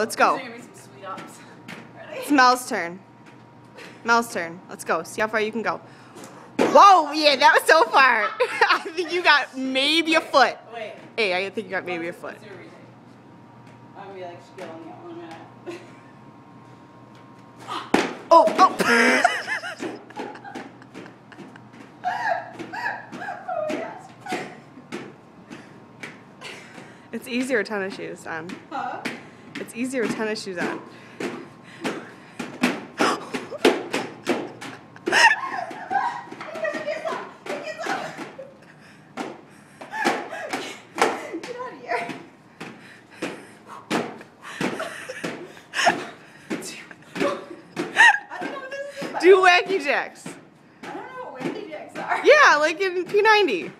let's go. These are gonna be some sweet ups. Ready? It's Mel's turn. Mel's turn. Let's go. See how far you can go. Whoa, yeah, that was so far. I think you got maybe a foot. Wait. Hey, I think you got maybe a foot. Let's do a retake. I'm gonna be like skilling it one minute. Oh, oh. Oh my gosh. It's easier with tennis shoes on. Huh? It's easier with tennis shoes on. Do wacky jacks. I don't know what wacky jacks are. Yeah, like in P90.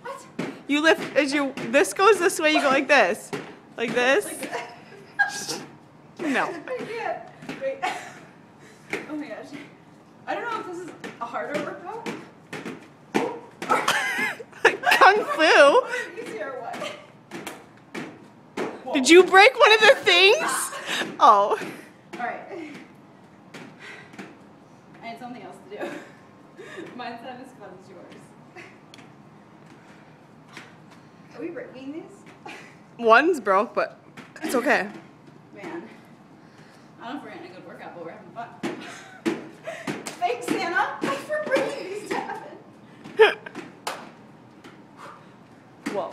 What? You lift as you. This goes this way. You go like this, like this. Like that? No. I can't. Wait. Oh my gosh. I don't know if this is a harder workout. Like Kung Fu. Or easier what? Did you break one of the things? Oh. Alright. I had something else to do. Mine's not as fun as yours. Are we breaking these? One's broke, but it's okay. Man. I don't know if we're getting a good workout, but we're having fun. Thanks, Santa, for bringing these to heaven. Whoa.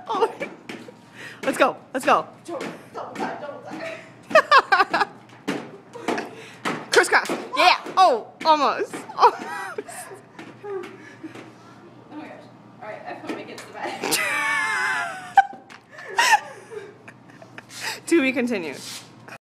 Oh. Let's go. Let's go. Double time, double time. Crisscross. Yeah. Oh, almost. Almost. Oh my gosh. Alright, I put my kids to bed. To be continued.